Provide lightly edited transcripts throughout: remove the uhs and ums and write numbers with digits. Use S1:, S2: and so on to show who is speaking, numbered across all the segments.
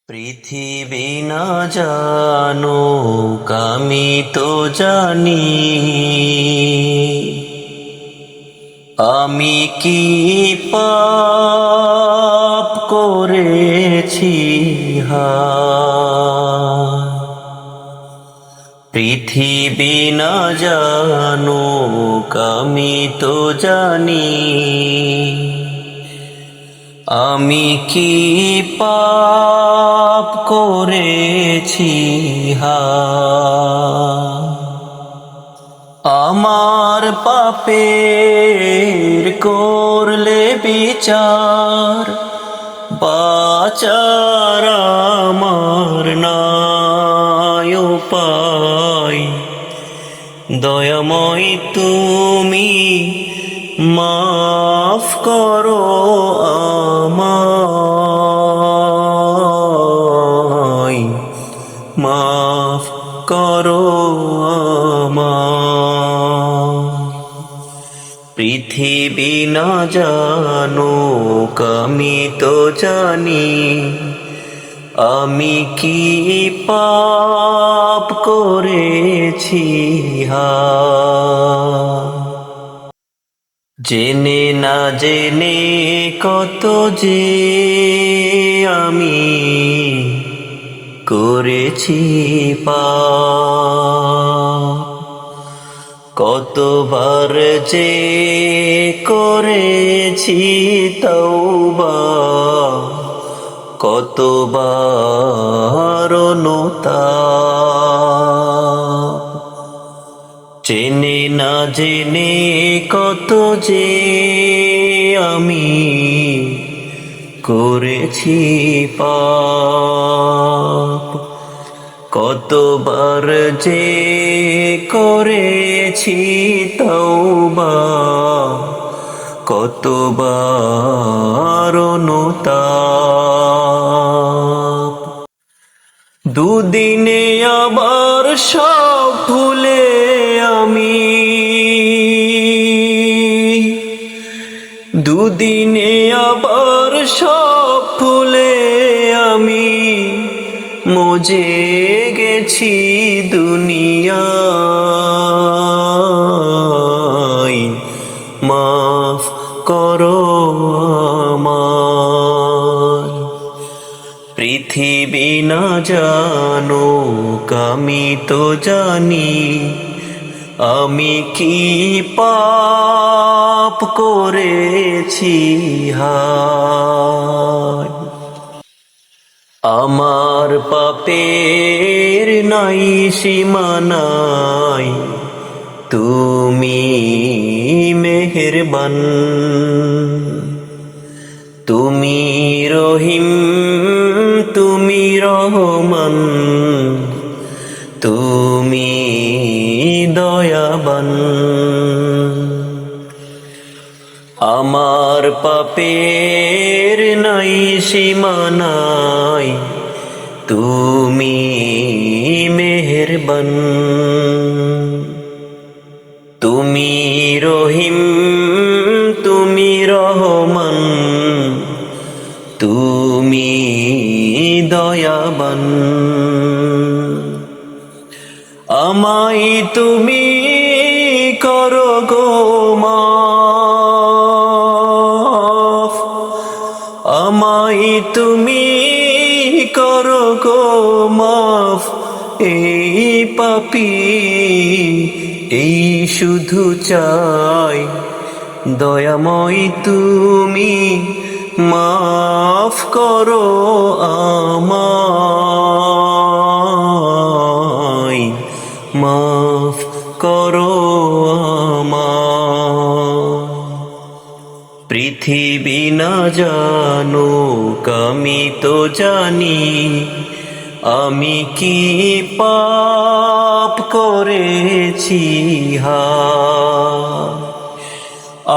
S1: পৃথিবী না জানুক আমি তো জানি, আমি কি পাপ করেছি হায়। পৃথিবী না জানুক আমি তো জানি, আমি কি পাপ করেছি হায়। আমার পাপের করলে বিচার, বাঁচার আমার নাই উপায়। দয়াময় তুমি মাফ করো আমায়, মাফ করো আমায়। পৃথিবী না জানুক আমি তো জানি, আমি কি পাপ করেছি হায়। জেনে না জেনে কত যে আমি করেছি পাপ, কতবার যে করেছি তওবা, কতবার অনুতাপ। জেনে না জেনে কত যে আমি করেছি পাপ, কতবার যে করেছি তওবা, কতবার অনুতাপ। দুদিনে আবার সব ভুলে আমি, দুদিনে আবার সব ভুলে আমি মজে গেছি দুনিয়ায়। মাফ করো আমায়। পৃথিবী না জানুক আমি তো জানি, আমি কি পাপ করেছি হায়। আমার পাপের নাই সীমানাই, তুমি মেহেরবান। তুমি রহিম, তুমি রহমান, তুমি দয়াবান। আমার পাপের নাই সীমানাই, তুমি মেহেরবান। তুমি রহিম, তুমি রহমান, তুমি দয়াবান। আমায় তুমি করো গো মাফ, আমায় তুমি করো গো মাফ। এই পাপী এই শুধু চাই, দয়াময় তুমি মাফ করো আমায়, মাফ করো আমায়। পৃথিবী না জানুক আমি তো জানি, আমি কি পাপ করেছি হায়।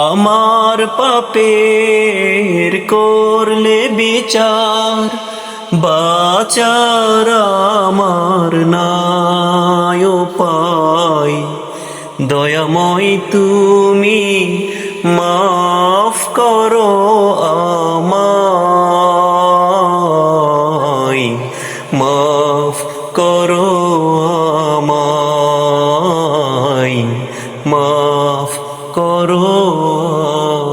S1: আমার পাপের করলে বিচার, বাঁচার আমার নাই উপায়। দয়াময় তুমি মাফ করো আমায়, করো আমায়, মাফ করো